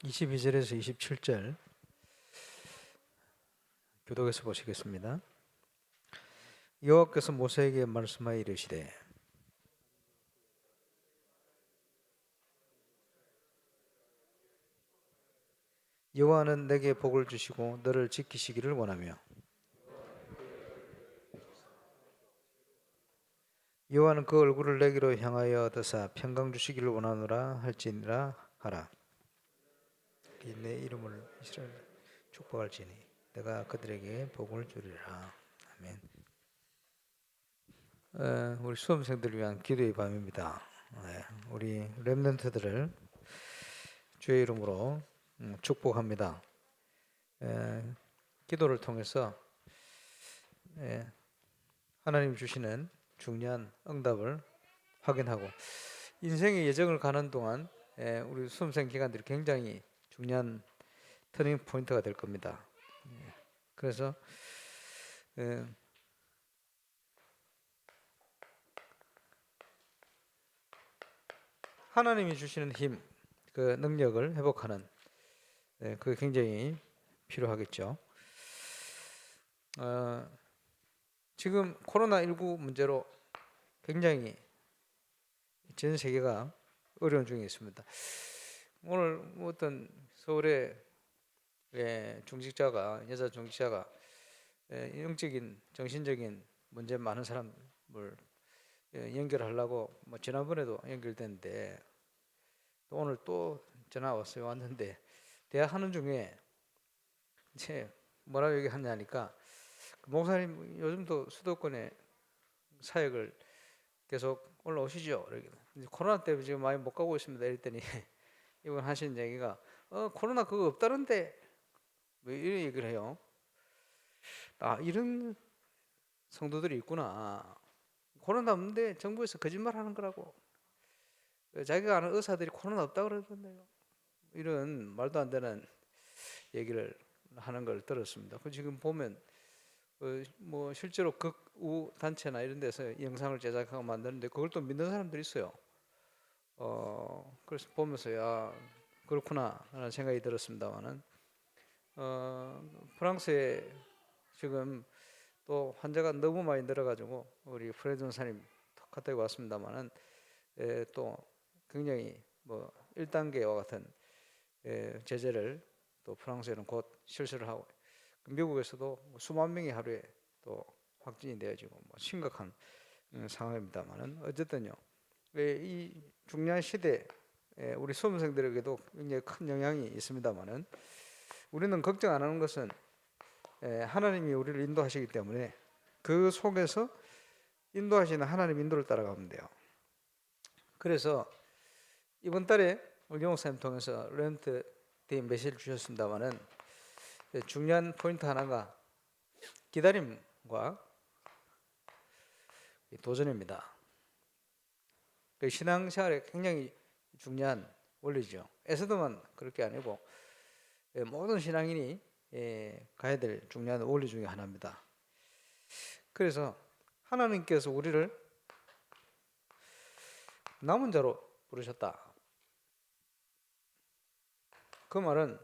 22절에서 27절 교독에서 보시겠습니다. 여호와께서 모세에게 말씀하여 이르시되 여호와는 내게 복을 주시고 너를 지키시기를 원하며 여호와는 그 얼굴을 내게로 향하여 드사 평강 주시기를 원하노라 할지니라 하라. 내 이름을 이스라엘 축복할지니 내가 그들에게 복을 주리라. 아멘. 우리 수험생들을 위한 기도의 밤입니다. 우리 렘넌트들을 주의 이름으로 축복합니다. 기도를 통해서 하나님 주시는 중요한 응답을 확인하고 인생의 여정을 가는 동안 우리 수험생 기간들이 굉장히 중요한 터닝 포인트가 될 겁니다. 그래서 하나님이 주시는 힘, 그 능력을 회복하는 그게 굉장히 필요하겠죠. 지금 코로나19 문제로 굉장히 전 세계가 어려운 중에 있습니다. 오늘 어떤 서울의 중직자가 여자 중직자가 영적인 정신적인 문제 많은 사람을 연결하려고 지난번에도 연결됐는데 또 오늘 또 전화 왔는데 대화하는 중에 이제 뭐라고 얘기하냐니까 목사님 요즘도 수도권에 사역을 계속 올라오시죠? 코로나 때문에 지금 많이 못 가고 있습니다. 이랬더니 이분 하신 얘기가 코로나 그거 없다는데 왜 이런 얘기를 해요? 이런 성도들이 있구나. 코로나 없는데 정부에서 거짓말하는 거라고. 자기가 아는 의사들이 코로나 없다고 그러던데요. 이런 말도 안 되는 얘기를 하는 걸 들었습니다. 지금 보면 실제로 극우 단체나 이런 데서 영상을 제작하고 만드는데 그걸 또 믿는 사람들이 있어요. 그래서 보면서 그렇구나 라는 생각이 들었습니다만은 프랑스에 지금 또 환자가 너무 많이 늘어가지고 우리 프레드 전사님 카톡에 왔습니다만은 또 굉장히 1단계와 같은 제재를 또 프랑스에는 곧 실시를 하고 미국에서도 수만 명이 하루에 또 확진이 되어지고 심각한 상황입니다만은 어쨌든요 이 중요한 시대에 우리 수험생들에게도 굉장히 큰 영향이 있습니다만은 우리는 걱정 안 하는 것은 하나님이 우리를 인도하시기 때문에 그 속에서 인도하시는 하나님 인도를 따라가면 돼요. 그래서 이번 달에 우리 목사님 통해서 렌트 데이 메시지를 주셨습니다만은 중요한 포인트 하나가 기다림과 도전입니다. 그 신앙생활에 굉장히 중요한 원리죠. 에스더만 그럴 게 아니고 모든 신앙인이 가야 될 중요한 원리 중에 하나입니다. 그래서 하나님께서 우리를 남은 자로 부르셨다. 그 말은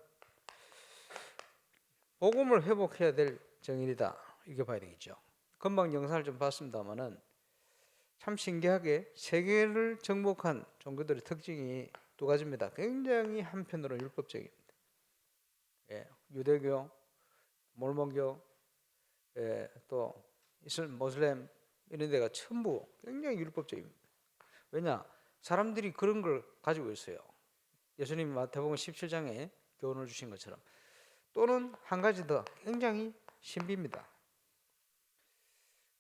복음을 회복해야 될 정인이다. 이렇게 봐야 되겠죠. 금방 영상을 좀 봤습니다만은 참 신기하게 세계를 정복한 종교들의 특징이 두 가지입니다. 굉장히 한편으로는 율법적입니다. 유대교, 몰몬교, 또 모슬렘 이런 데가 전부 굉장히 율법적입니다. 왜냐? 사람들이 그런 걸 가지고 있어요. 예수님이 마태복음 17장에 교훈을 주신 것처럼. 또는 한 가지 더 굉장히 신비입니다.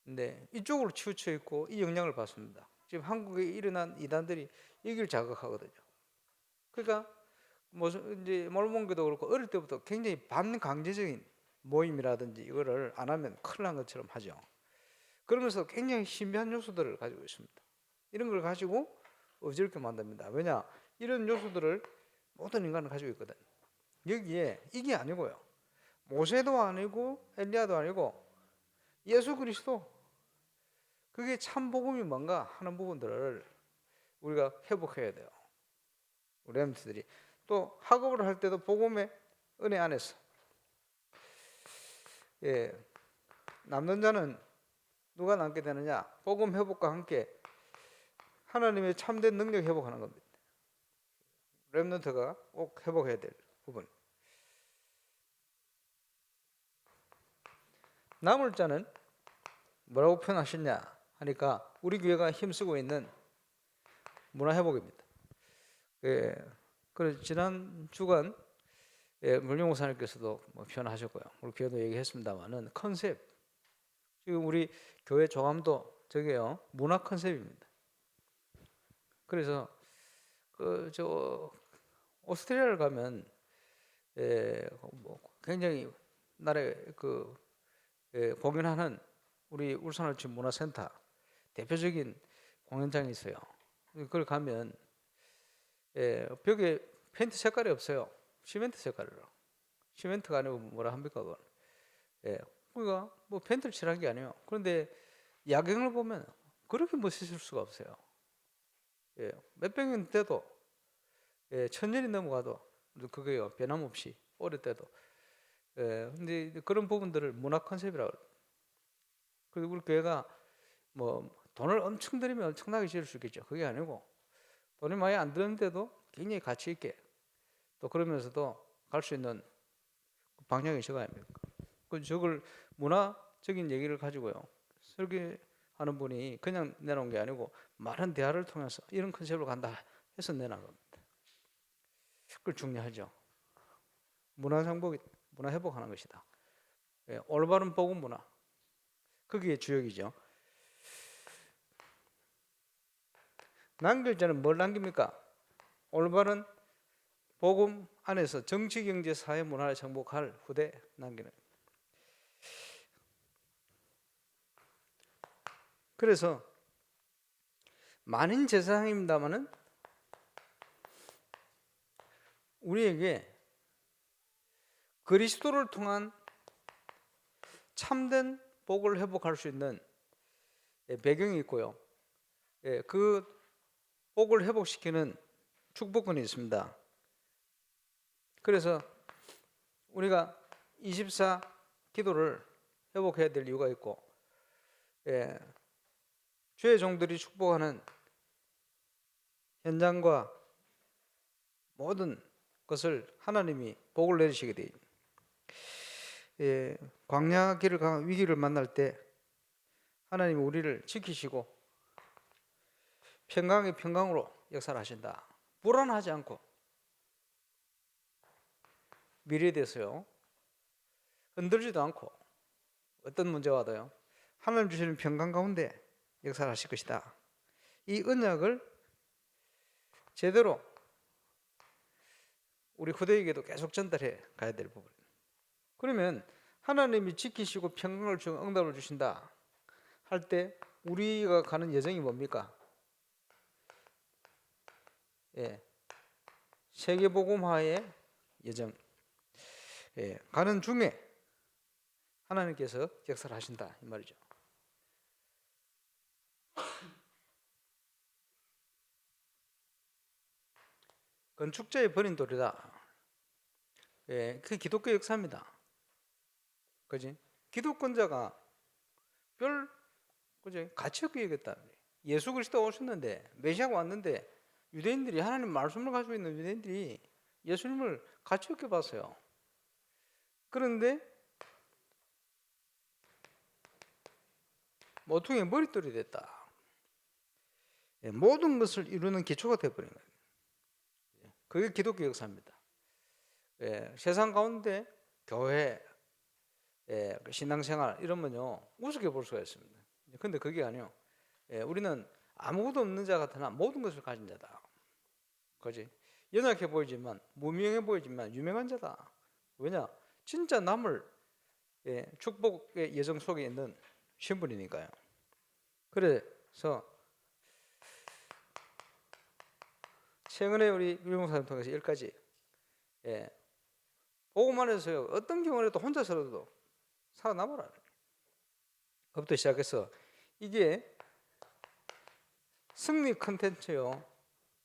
근데 이쪽으로 치우쳐 있고 이 영향을 받습니다. 지금 한국에 일어난 이단들이 여기를 자극하거든요. 그러니까 이제 몰몬교도 그렇고 어릴 때부터 굉장히 반강제적인 모임이라든지 이거를 안 하면 큰일 난 것처럼 하죠. 그러면서 굉장히 신비한 요소들을 가지고 있습니다. 이런 걸 가지고 어지럽게 만듭니다. 왜냐? 이런 요소들을 모든 인간은 가지고 있거든. 여기에 이게 아니고요. 모세도 아니고 엘리야도 아니고 예수 그리스도, 그게 참 복음이 뭔가 하는 부분들을 우리가 회복해야 돼요. 우리 렘들이 또 학업을 할 때도 복음의 은혜 안에서 남는 자는 누가 남게 되느냐? 복음 회복과 함께 하나님의 참된 능력 회복하는 겁니다. 렘넌트가 꼭 회복해야 될 부분. 남을 자는 뭐라고 표현하셨냐 하니까 우리 교회가 힘쓰고 있는 문화 회복입니다. 그래서 지난 주간 물령 목사님께서도 표현하셨고요. 우리 교회도 얘기했습니다만은 컨셉. 지금 우리 교회 조감도 저게요 문화 컨셉입니다. 그래서 오스트리아를 가면 굉장히 나라에 공연하는 우리 울산을치 문화센터 대표적인 공연장이 있어요. 그걸 가면 벽에 페인트 색깔이 없어요. 시멘트 색깔이라. 시멘트가 아니고 뭐라 합니까 그건. 그러니까 뭐 페인트를 칠한 게 아니에요. 그런데 야경을 보면 그렇게 멋있을 수가 없어요. 몇백 년 돼도 1000년이 넘어가도 그게요 변함없이 오래돼도. 근데 그런 부분들을 문화 컨셉이라고. 그리고 우리 교회가 뭐 돈을 엄청 들이면 엄청나게 지을 수 있겠죠. 그게 아니고 돈이 많이 안 드는데도 굉장히 가치 있게 또 그러면서도 갈 수 있는 방향이 저거 아닙니까? 저걸 문화적인 얘기를 가지고요 설계하는 분이 그냥 내놓은 게 아니고 많은 대화를 통해서 이런 컨셉으로 간다 해서 내놓은 겁니다. 그걸 중요하죠. 문화 회복하는 것이다. 올바른 복음 문화 그게 주역이죠. 남길 자는 뭘 남깁니까? 올바른 복음 안에서 정치, 경제, 사회, 문화를 정복할 후대 남기는. 그래서 많은 제사장입니다마는 우리에게 그리스도를 통한 참된 복을 회복할 수 있는 배경이 있고요. 그 복을 회복시키는 축복권이 있습니다. 그래서 우리가 24 기도를 회복해야 될 이유가 있고, 주의 종들이 축복하는 현장과 모든 것을 하나님이 복을 내리시게 되죠. 광야 길을 강 위기를 만날 때 하나님이 우리를 지키시고 평강의 평강으로 역사를 하신다. 불안하지 않고 미래에 대해서요 흔들지도 않고 어떤 문제가 와도요 하나님 주시는 평강 가운데 역사를 하실 것이다. 이 언약을 제대로 우리 후대에게도 계속 전달해 가야 될 부분. 그러면 하나님이 지키시고 평강을 주고 응답을 주신다 할 때 우리가 가는 여정이 뭡니까? 세계복음화의 여정. 가는 중에 하나님께서 역사를 하신다 이 말이죠. 건축자의 버린 돌이다. 그 기독교 역사입니다. 그지? 기독권자가 그지? 가치 없게 여겼다. 예수 그리스도 오셨는데 메시아가 왔는데 유대인들이 하나님 말씀을 가지고 있는 유대인들이 예수님을 가치 없게 봤어요. 그런데 모퉁이의 머릿돌이 됐다. 모든 것을 이루는 기초가 되어버린 거예요. 그게 기독교 역사입니다. 세상 가운데 교회, 신앙생활 이러면요 우습게 볼 수가 있습니다. 근데 그게 아니요. 우리는 아무것도 없는 자 같으나 모든 것을 가진 자다. 그지? 연약해 보이지만 무명해 보이지만 유명한 자다. 왜냐? 진짜 남을 축복의 예정 속에 있는 신분이니까요. 그래서 최근에 우리 유명사님 통해서 10가지 복음만 해서요 어떤 경우에도 혼자서라도 살아남아라. 그부터 시작해서 이게 승리 컨텐츠요.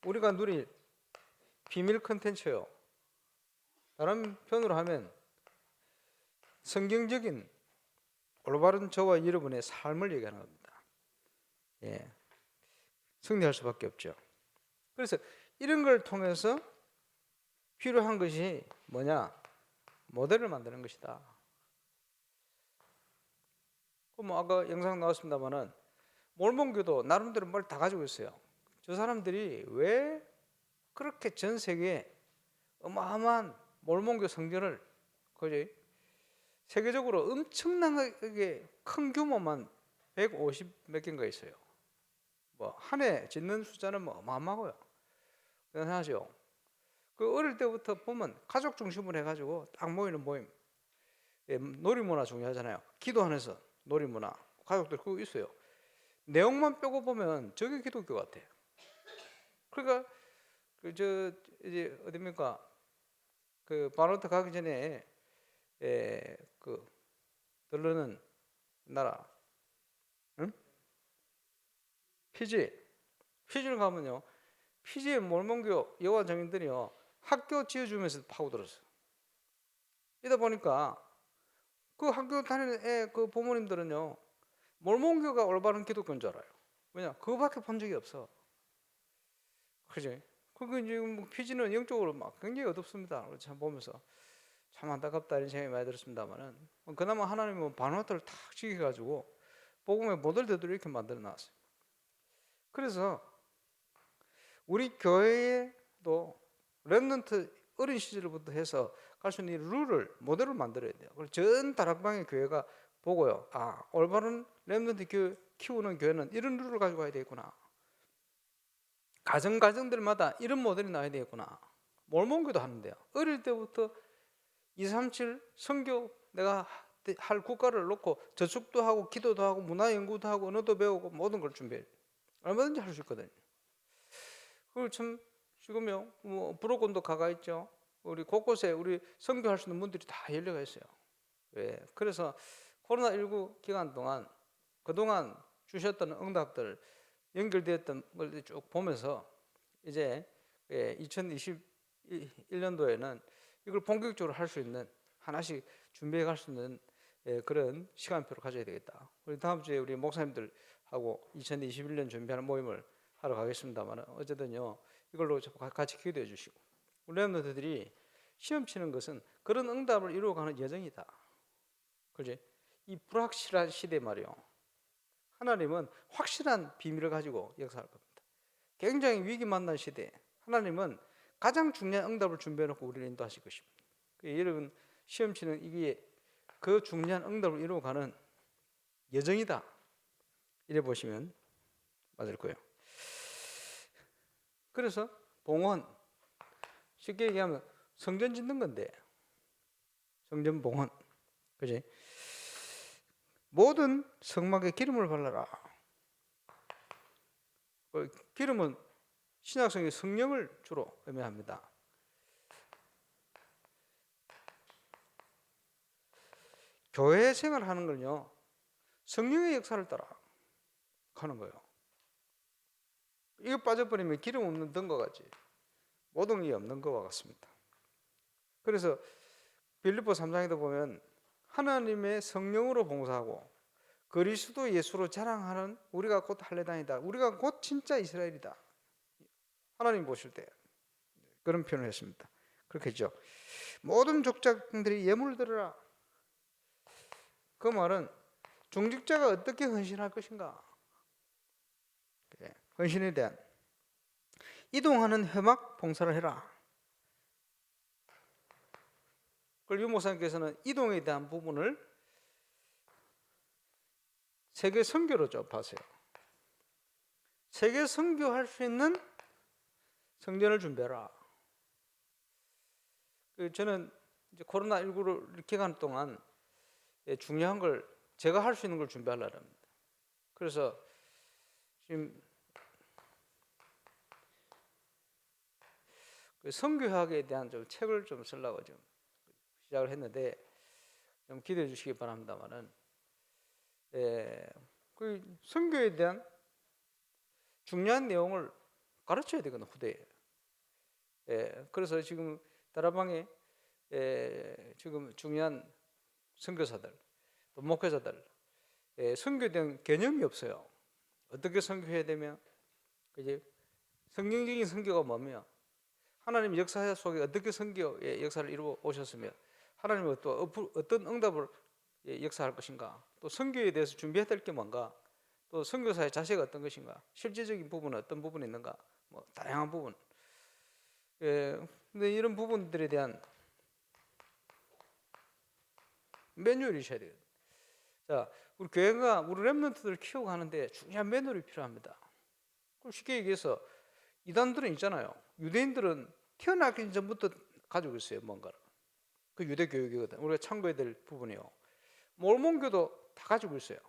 우리가 누릴 비밀 컨텐츠요. 다른 편으로 하면 성경적인 올바른 저와 여러분의 삶을 얘기하는 겁니다. 예, 승리할 수밖에 없죠. 그래서 이런 걸 통해서 필요한 것이 뭐냐? 모델을 만드는 것이다. 뭐 아까 영상 나왔습니다만은 몰몬교도 나름대로 뭘 다 가지고 있어요. 저 사람들이 왜 그렇게 전 세계에 어마어마한 몰몬교 성전을 그지 세계적으로 엄청나게 큰 규모만 150 몇 개인가 있어요. 뭐 한 해 짓는 숫자는 뭐 어마어마하고요. 대단하죠. 그 어릴 때부터 보면 가족 중심으로 해가지고 딱 모이는 모임. 예, 놀이문화 중요하잖아요. 기도하면서 놀이문화 가족들 그거 있어요. 내용만 빼고 보면 저게 기독교 같아. 그러니까 그 이제 어디입니까? 그 바로트 가기 전에 그 들르는 나라, 응? 피지를 가면요. 피지의 몰몬교 여호와 증인들이요 학교 지어주면서 파고들었어요. 이다 보니까 그 학교 다니는 애 그 부모님들은요 몰몬교가 올바른 기독교인 줄 알아요. 왜냐? 그거밖에 본 적이 없어. 그지? 그게 지금 뭐 피지는 영적으로 막 굉장히 어둡습니다. 참 보면서 참 안타깝다 이런 생각이 많이 들었습니다만은 그나마 하나님은 바누아트를 탁 지켜가지고 복음의 모델들을 이렇게 만들어 놨어요. 그래서 우리 교회에도 렘넌트 어린 시절부터 해서 갈 수 있는 룰을 모델을 만들어야 돼요. 그래서 전 다락방의 교회가 보고요. 아, 올바른 렘넌트 키우는 교회는 이런 룰을 가지고 가야 되겠구나. 가정들마다 이런 모델이 나와야 되겠구나. 몰몬교도 하는데요. 어릴 때부터 237 선교 내가 할 국가를 놓고 저축도 하고 기도도 하고 문화 연구도 하고 언어도 배우고 모든 걸 준비해. 얼마든지 할 수 있거든요. 그걸 참 지금요 뭐 부로권도 가가 있죠. 우리 곳곳에 우리 선교할 수 있는 문들이 다 열려가 있어요. 왜? 그래서 코로나19 기간 동안 그동안 주셨던 응답들 연결되었던 걸 쭉 보면서 이제 2021년도에는 이걸 본격적으로 할 수 있는 하나씩 준비해 갈 수 있는 그런 시간표를 가져야 되겠다. 우리 다음 주에 우리 목사님들하고 2021년 준비하는 모임을 하러 가겠습니다만 어쨌든요 이걸로 같이 기도해 주시고 우리 렘넌트들이 시험 치는 것은 그런 응답을 이루어가는 여정이다. 그지? 이 불확실한 시대 말이요. 하나님은 확실한 비밀을 가지고 역사할 겁니다. 굉장히 위기 만난 시대에 하나님은 가장 중요한 응답을 준비해 놓고 우리를 인도하실 것입니다. 여러분 시험 치는 이게 그 중요한 응답을 이루어가는 여정이다. 이래 보시면 맞을 거예요. 그래서 봉헌 쉽게 얘기하면 성전 짓는 건데 성전 봉헌 그지? 모든 성막에 기름을 발라라. 기름은 신약성의 성령을 주로 의미합니다. 교회 생활하는 걸요 성령의 역사를 따라 하는 거예요. 이거 빠져버리면 기름 없는 등과 같이 모든 게 없는 것과 같습니다. 그래서 빌립보 3장에도 보면 하나님의 성령으로 봉사하고 그리스도 예수로 자랑하는 우리가 곧 할례단이다. 우리가 곧 진짜 이스라엘이다. 하나님 보실 때 그런 표현을 했습니다. 그렇게 했죠. 모든 족장들이 예물을 들어라. 그 말은 중직자가 어떻게 헌신할 것인가? 헌신에 대한 이동하는 회막 봉사를 해라. 그걸 유 목사님께서는 이동에 대한 부분을 세계 선교로 접하세요. 세계 선교할 수 있는 성전을 준비해라. 저는 이제 코로나19를 기간 동안 중요한 걸 제가 할 수 있는 걸 준비하려고 합니다. 그래서 지금 선교학에 대한 좀 책을 좀 쓰려고 좀 시작을 했는데 좀 기대해 주시기 바랍니다만은 그 선교에 대한 중요한 내용을 가르쳐야 되거든요 후대에. 그래서 지금 다락방에 지금 중요한 선교사들, 또 목회자들, 선교에 대한 개념이 없어요. 어떻게 선교해야 되며, 그지? 성경적인 선교가 뭐며, 하나님 역사 속에 어떻게 선교의 역사를 이루어 오셨으며, 하나님은 또 어떤 응답을 역사할 것인가, 또 선교에 대해서 준비해야 될 게 뭔가, 또 선교사의 자세가 어떤 것인가, 실제적인 부분은 어떤 부분이 있는가, 뭐 다양한 부분. 근데 이런 부분들에 대한 매뉴얼이 있어야 돼요. 자, 우리 교회가 우리 렘넌트들을 키우고 하는데 중요한 매뉴얼이 필요합니다. 쉽게 얘기해서 이단들은 있잖아요. 유대인들은 태어나기 전부터 가지고 있어요, 뭔가를. 그 유대 교육이거든. 우리가 참고해야 될 부분이요. 몰몬교도 다 가지고 있어요.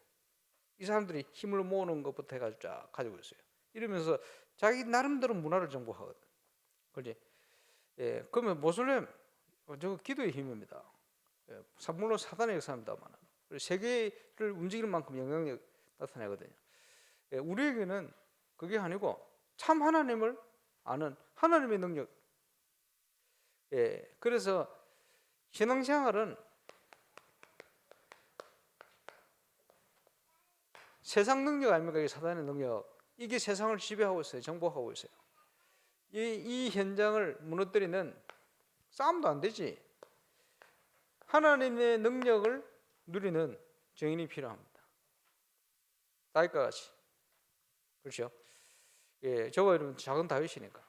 이 사람들이 힘을 모으는 것부터 해가지고 쫙 가지고 있어요. 이러면서 자기 나름대로 문화를 정복하거든. 그렇지? 그러면 모슬렘 저거 기도의 힘입니다. 물론 사단의 역사입니다만 세계를 움직일 만큼 영향력 나타내거든요. 우리에게는 그게 아니고 참 하나님을 아는 하나님의 능력. 그래서 신앙생활은 세상 능력 아닙니까? 이 사단의 능력. 이게 세상을 지배하고 있어요. 정복하고 있어요. 이 현장을 무너뜨리는 싸움도 안 되지. 하나님의 능력을 누리는 증인이 필요합니다. 다윗과 같이. 그렇죠? 저와 여러분 작은 다윗이니까.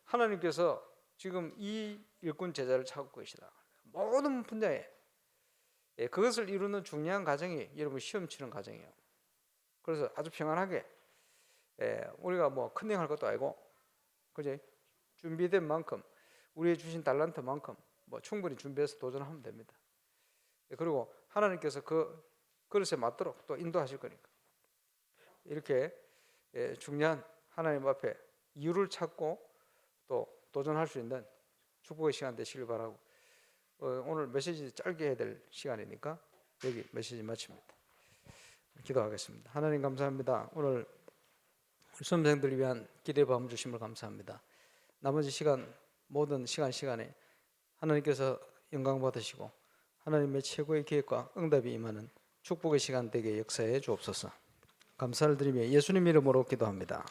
하나님께서 지금 이 일꾼 제자를 찾고 계시다. 모든 분야에 그것을 이루는 중요한 과정이 여러분 시험 치는 과정이에요. 그래서 아주 평안하게 우리가 뭐 큰일 할 것도 아니고, 그지? 준비된 만큼 우리의 주신 달란트만큼 뭐 충분히 준비해서 도전하면 됩니다. 그리고 하나님께서 그 그릇에 맞도록 또 인도하실 거니까 이렇게 중요한 하나님 앞에 이유를 찾고 또 도전할 수 있는 축복의 시간 되시길 바라고, 오늘 메시지 짧게 해야 될 시간이니까 여기 메시지 마칩니다. 기도하겠습니다. 하나님 감사합니다. 오늘 수험생들을 위한 기도의 밤 주심을 감사합니다. 나머지 시간 모든 시간에 하나님께서 영광 받으시고 하나님의 최고의 계획과 응답이 임하는 축복의 시간 되게 역사해 주옵소서. 감사를 드리며 예수님 이름으로 기도합니다.